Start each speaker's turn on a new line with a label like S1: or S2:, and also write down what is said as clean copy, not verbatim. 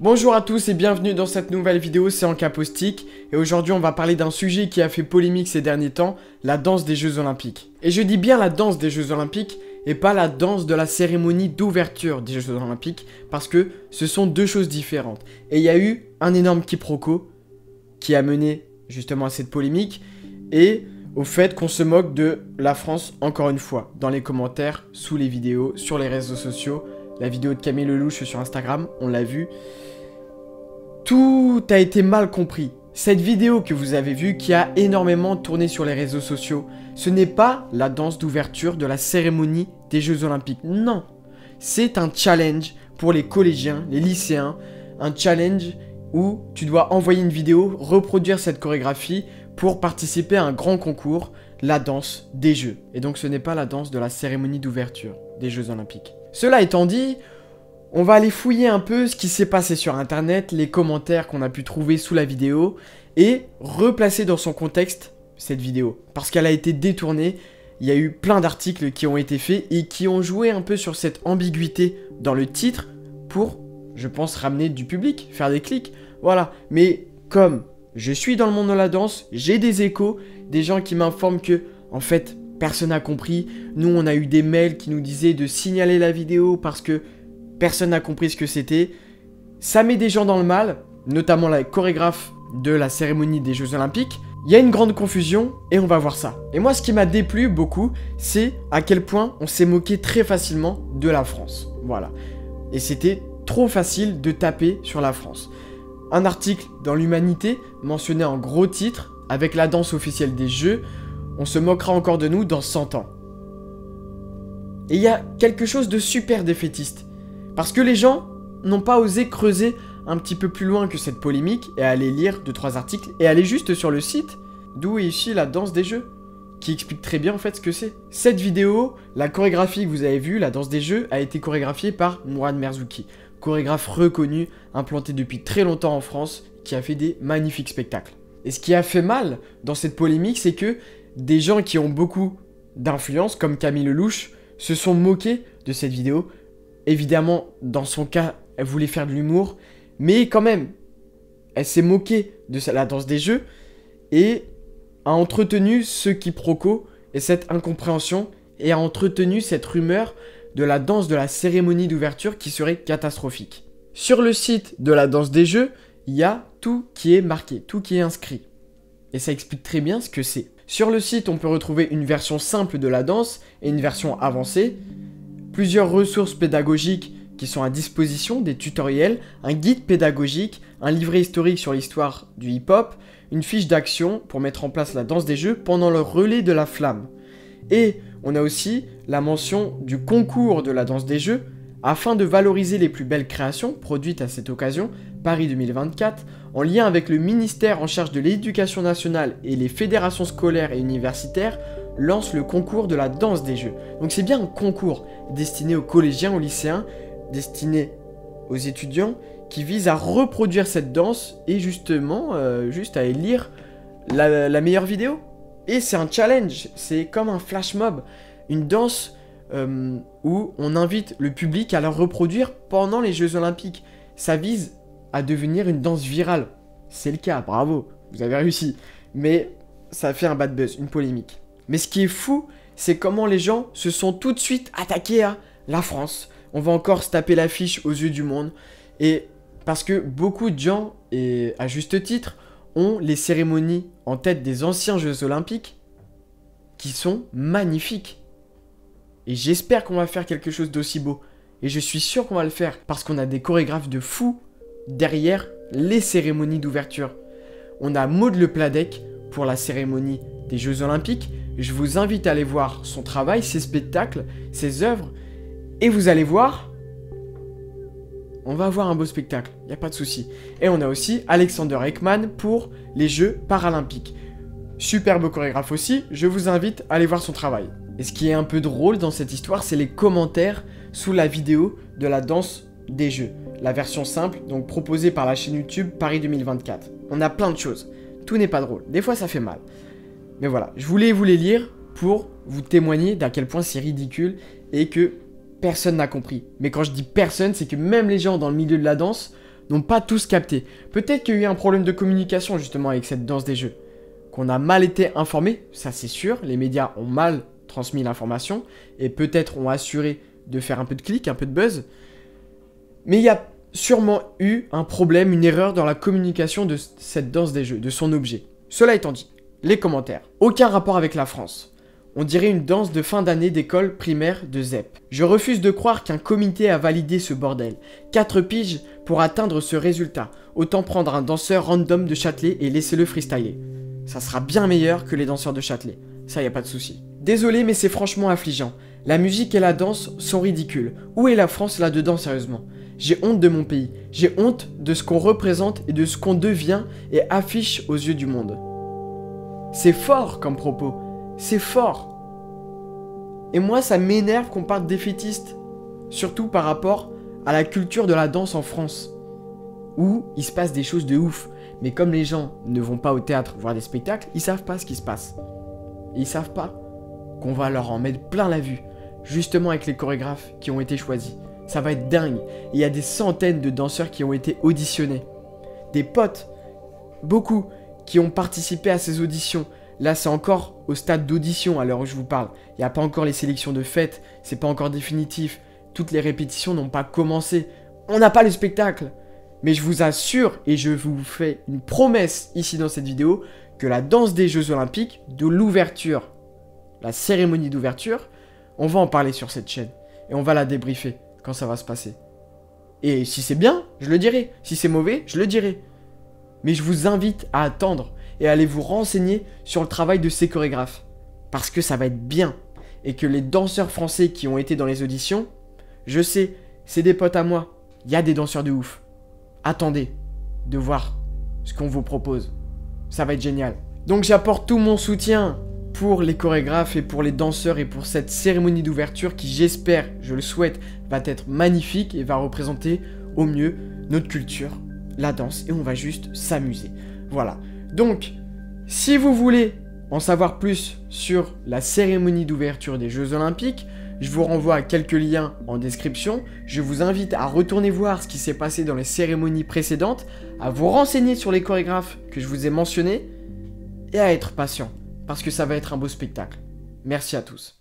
S1: Bonjour à tous et bienvenue dans cette nouvelle vidéo, c'est Encapostique et aujourd'hui on va parler d'un sujet qui a fait polémique ces derniers temps, la danse des Jeux Olympiques. Et je dis bien la danse des Jeux Olympiques et pas la danse de la cérémonie d'ouverture des Jeux Olympiques parce que ce sont deux choses différentes. Et il y a eu un énorme quiproquo qui a mené justement à cette polémique et au fait qu'on se moque de la France encore une fois dans les commentaires, sous les vidéos, sur les réseaux sociaux. La vidéo de Camille Lelouch sur Instagram, on l'a vu. Tout a été mal compris. Cette vidéo que vous avez vue, qui a énormément tourné sur les réseaux sociaux, ce n'est pas la danse d'ouverture de la cérémonie des Jeux Olympiques. Non, c'est un challenge pour les collégiens, les lycéens. Un challenge où tu dois envoyer une vidéo, reproduire cette chorégraphie pour participer à un grand concours, la danse des Jeux. Et donc ce n'est pas la danse de la cérémonie d'ouverture des Jeux Olympiques. Cela étant dit, on va aller fouiller un peu ce qui s'est passé sur internet, les commentaires qu'on a pu trouver sous la vidéo et replacer dans son contexte cette vidéo. Parce qu'elle a été détournée, il y a eu plein d'articles qui ont été faits et qui ont joué un peu sur cette ambiguïté dans le titre pour, je pense, ramener du public, faire des clics, voilà. Mais comme je suis dans le monde de la danse, j'ai des échos, des gens qui m'informent que, en fait, personne n'a compris. Nous, on a eu des mails qui nous disaient de signaler la vidéo parce que personne n'a compris ce que c'était. Ça met des gens dans le mal, notamment la chorégraphe de la cérémonie des Jeux Olympiques. Il y a une grande confusion et on va voir ça. Et moi, ce qui m'a déplu beaucoup, c'est à quel point on s'est moqué très facilement de la France. Voilà. Et c'était trop facile de taper sur la France. Un article dans l'Humanité mentionnait en gros titre, avec la danse officielle des Jeux, on se moquera encore de nous dans 100 ans. Et il y a quelque chose de super défaitiste. Parce que les gens n'ont pas osé creuser un petit peu plus loin que cette polémique et aller lire 2-3 articles et aller juste sur le site d'où est issue la danse des Jeux, qui explique très bien en fait ce que c'est. Cette vidéo, la chorégraphie que vous avez vue, la danse des Jeux, a été chorégraphiée par Mourad Merzouki, chorégraphe reconnu, implanté depuis très longtemps en France, qui a fait des magnifiques spectacles. Et ce qui a fait mal dans cette polémique, c'est que des gens qui ont beaucoup d'influence, comme Camille Lelouch, se sont moqués de cette vidéo. Évidemment, dans son cas, elle voulait faire de l'humour, mais quand même, elle s'est moquée de la danse des Jeux et a entretenu ce quiproquo et cette incompréhension et a entretenu cette rumeur de la danse de la cérémonie d'ouverture qui serait catastrophique. Sur le site de la danse des Jeux, il y a tout qui est marqué, tout qui est inscrit. Et ça explique très bien ce que c'est. Sur le site, on peut retrouver une version simple de la danse et une version avancée, plusieurs ressources pédagogiques qui sont à disposition, des tutoriels, un guide pédagogique, un livret historique sur l'histoire du hip-hop, une fiche d'action pour mettre en place la danse des Jeux pendant le relais de la flamme. Et on a aussi la mention du concours de la danse des Jeux, afin de valoriser les plus belles créations produites à cette occasion, Paris 2024, en lien avec le ministère en charge de l'éducation nationale et les fédérations scolaires et universitaires, lance le concours de la danse des Jeux. Donc c'est bien un concours destiné aux collégiens, aux lycéens, destiné aux étudiants, qui vise à reproduire cette danse et justement, juste à élire la meilleure vidéo. Et c'est un challenge, c'est comme un flash mob, une danse où on invite le public à la reproduire pendant les Jeux Olympiques. Ça vise à devenir une danse virale. C'est le cas, bravo, vous avez réussi. Mais ça a fait un bad buzz, une polémique. Mais ce qui est fou, c'est comment les gens se sont tout de suite attaqués à la France. On va encore se taper l'affiche aux yeux du monde. Et parce que beaucoup de gens, et à juste titre, ont les cérémonies en tête des anciens Jeux Olympiques qui sont magnifiques. Et j'espère qu'on va faire quelque chose d'aussi beau. Et je suis sûr qu'on va le faire parce qu'on a des chorégraphes de fous derrière les cérémonies d'ouverture. On a Maud Le Pladec pour la cérémonie des Jeux Olympiques. Je vous invite à aller voir son travail, ses spectacles, ses œuvres. Et vous allez voir, on va avoir un beau spectacle, il n'y a pas de souci. Et on a aussi Alexander Ekman pour les Jeux Paralympiques. Superbe chorégraphe aussi, je vous invite à aller voir son travail. Et ce qui est un peu drôle dans cette histoire, c'est les commentaires sous la vidéo de la danse des Jeux. La version simple, donc proposée par la chaîne YouTube Paris 2024. On a plein de choses, tout n'est pas drôle, des fois ça fait mal. Mais voilà, je voulais vous les lire pour vous témoigner d'à quel point c'est ridicule et que personne n'a compris. Mais quand je dis personne, c'est que même les gens dans le milieu de la danse n'ont pas tous capté. Peut-être qu'il y a eu un problème de communication justement avec cette danse des jeux. Qu'on a mal été informé, ça c'est sûr, les médias ont mal transmis l'information et peut-être ont assuré de faire un peu de clic, un peu de buzz. Mais il y a sûrement eu un problème, une erreur dans la communication de cette danse des jeux, de son objet. Cela étant dit, les commentaires. Aucun rapport avec la France. On dirait une danse de fin d'année d'école primaire de ZEP. Je refuse de croire qu'un comité a validé ce bordel. 4 piges pour atteindre ce résultat. Autant prendre un danseur random de Châtelet et laisser-le freestyler. Ça sera bien meilleur que les danseurs de Châtelet. Ça, y a pas de souci. Désolé, mais c'est franchement affligeant. La musique et la danse sont ridicules. Où est la France là-dedans, sérieusement? J'ai honte de mon pays. J'ai honte de ce qu'on représente et de ce qu'on devient et affiche aux yeux du monde. C'est fort comme propos. C'est fort. Et moi, ça m'énerve qu'on parte défaitiste. Surtout par rapport à la culture de la danse en France. Où il se passe des choses de ouf. Mais comme les gens ne vont pas au théâtre voir des spectacles, ils savent pas ce qui se passe. Et ils savent pas qu'on va leur en mettre plein la vue. Justement avec les chorégraphes qui ont été choisis. Ça va être dingue. Et il y a des centaines de danseurs qui ont été auditionnés. Des potes, beaucoup, qui ont participé à ces auditions. Là, c'est encore au stade d'audition à l'heure où je vous parle. Il n'y a pas encore les sélections de fête. C'est pas encore définitif. Toutes les répétitions n'ont pas commencé. On n'a pas le spectacle. Mais je vous assure, et je vous fais une promesse ici dans cette vidéo, que la danse des Jeux Olympiques, de l'ouverture, la cérémonie d'ouverture, on va en parler sur cette chaîne. Et on va la débriefer quand ça va se passer. Et si c'est bien, je le dirai. Si c'est mauvais, je le dirai. Mais je vous invite à attendre et à aller vous renseigner sur le travail de ces chorégraphes. Parce que ça va être bien. Et que les danseurs français qui ont été dans les auditions, je sais, c'est des potes à moi. Il y a des danseurs de ouf. Attendez de voir ce qu'on vous propose. Ça va être génial. Donc j'apporte tout mon soutien pour les chorégraphes et pour les danseurs et pour cette cérémonie d'ouverture qui, j'espère, je le souhaite, va être magnifique et va représenter au mieux notre culture, la danse, et on va juste s'amuser. Voilà. Donc, si vous voulez en savoir plus sur la cérémonie d'ouverture des Jeux Olympiques, je vous renvoie à quelques liens en description. Je vous invite à retourner voir ce qui s'est passé dans les cérémonies précédentes, à vous renseigner sur les chorégraphes que je vous ai mentionnés, et à être patient, parce que ça va être un beau spectacle. Merci à tous.